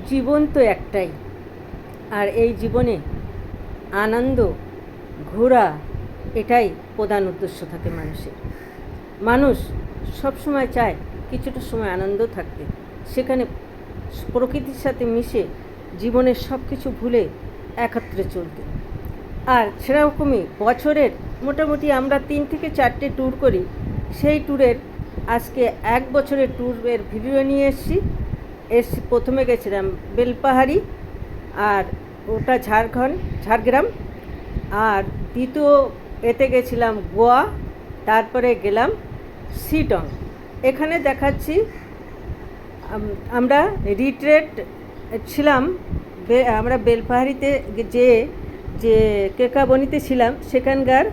জীবন তো একটাই, আর এই জীবনে আনন্দ ঘোরা এটাই প্রধান উদ্দেশ্য থাকে মানুষের। মানুষ সবসময় চায় কিছুটা সময় আনন্দ থাকতে, সেখানে প্রকৃতির সাথে মিশে জীবনের সব কিছু ভুলে একত্রে চলতে। আর সেরকমই বছরের মোটামুটি আমরা 3 থেকে 4টে ট্যুর করি। সেই ট্যুরের আজকে 1 বছরের ট্যুরের ভিডিও নিয়ে এসেছি। প্রথমে গেছিলাম বেলপাহাড়ি, আর ওটা ঝাড়গ্রাম। আর দ্বিতীয় এতে গেছিলাম গোয়া, তারপরে গেলাম শিটং। এখানে দেখাচ্ছি আমরা রিট্রিট ছিলাম। আমরা বেলপাহাড়িতে যে কেকাবনিতে ছিলাম সেখানকার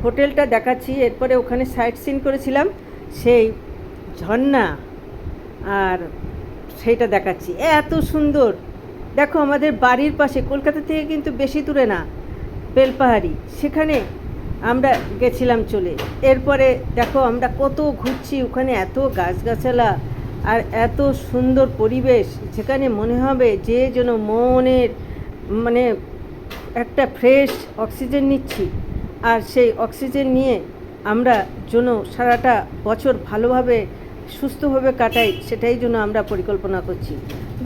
হোটেলটা দেখাচ্ছি। এরপরে ওখানে সাইট সিন করেছিলাম, সেই ঝর্ণা আর সেইটা দেখাচ্ছি। এত সুন্দর, দেখো আমাদের বাড়ির পাশে, কলকাতা থেকে কিন্তু বেশি দূরে না বেলপাহাড়ি, সেখানে আমরা গেছিলাম চলে। এরপরে দেখো আমরা কত ঘুরছি, ওখানে এত গাছগাছালা আর এত সুন্দর পরিবেশ, যেখানে মনে হবে যে যেন মনের একটা ফ্রেশ অক্সিজেন নিচ্ছি। আর সেই অক্সিজেন নিয়ে আমরা যেন সারাটা বছর ভালোভাবে সুস্থভাবে কাটাই, সেটাই জন্য আমরা পরিকল্পনা করছি।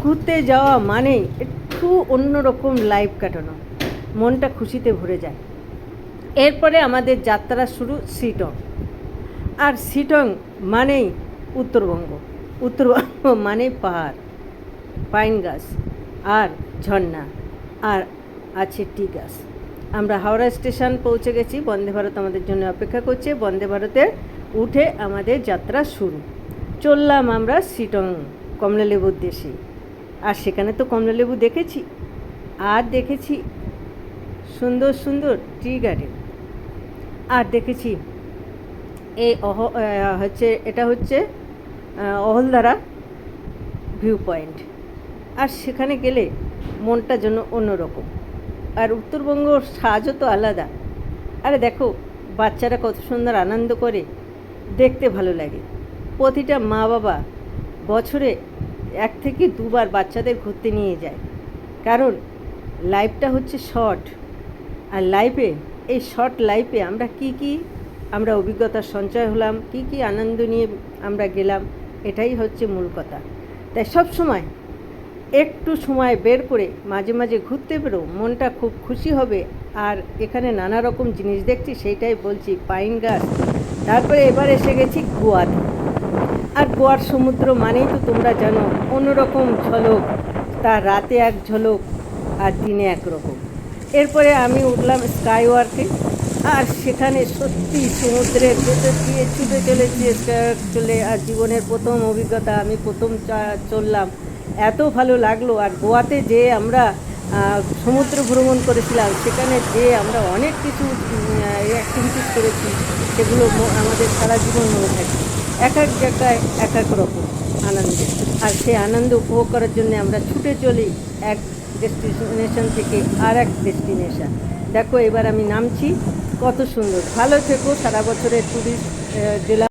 ঘুরতে যাওয়া মানেই একটু অন্যরকম লাইফ কাটানো, মনটা খুশিতে ভরে যায়। এরপরে আমাদের যাত্রা শুরু শিটং। আর শিটং মানেই উত্তরবঙ্গ মানেই পাহাড়, পাইন গাছ আর ঝর্ণা, আর আছে টি গাছ। আমরা হাওড়া স্টেশন পৌঁছে গেছি, বন্দে ভারত আমাদের জন্য অপেক্ষা করছে। বন্দে ভারতে উঠে আমাদের যাত্রা শুরু। চললাম আমরা শিটং কমলালেবুর দেশে। আর সেখানে তো কমলালেবু দেখেছি, আর দেখেছি সুন্দর সুন্দর টি গার্ডেন, আর দেখেছি এটা হচ্ছে অহলদারা ভিউ পয়েন্ট। আর সেখানে গেলে মনটা যেন অন্যরকম। আর উত্তরবঙ্গর সাজও তো আলাদা। আরে দেখো বাচ্চারা কত সুন্দর আনন্দ করে, দেখতে ভালো লাগে। প্রতিটা মা বাবা বছরে 1 থেকে 2 বার বাচ্চাদের ঘুরতে নিয়ে যায়, কারণ লাইফটা হচ্ছে শর্ট। আর এই শর্ট লাইফে আমরা অভিজ্ঞতার সঞ্চয় হলাম, কি আনন্দ নিয়ে আমরা গেলাম, এটাই হচ্ছে মূল কথা। তাই সব সময় একটু সময় বের করে মাঝে মাঝে ঘুরতে বেরো, মনটা খুব খুশি হবে। আর এখানে নানা রকম জিনিস দেখছি, সেইটাই বলছি, পাইন গাছ। তারপরে এবার এসে গেছি গোয়াতে। আর গোয়ার সমুদ্র মানেই তো তোমরা জানো অন্যরকম ঝলক, তার রাতে এক ঝলক আর দিনে এক রকম। এরপরে আমি উঠলাম স্কাইওয়ার্কে। আর সেখানে সত্যি সমুদ্রের ভেতর দিয়ে ছুটে চলে আর জীবনের প্রথম অভিজ্ঞতা, আমি প্রথম চললাম, এত ভালো লাগলো। আর গোয়াতে যে আমরা সমুদ্র ভ্রমণ করেছিলাম, সেখানে যে আমরা অনেক কিছু অ্যাক্টিভিটিস করেছি, সেগুলো আমাদের সারা জীবন মনে থাকে। এক এক জায়গায় এক এক রকম আনন্দ। আর সেই আনন্দ উপভোগ করার জন্য আমরা ছুটে চলি এক ডেস্টিনেশন থেকে আর এক ডেস্টিনেশন। দেখো এবার আমি নামছি, কত সুন্দর। ভালো থেকো, সারা বছরের ট্যুরিস্ট জেলা।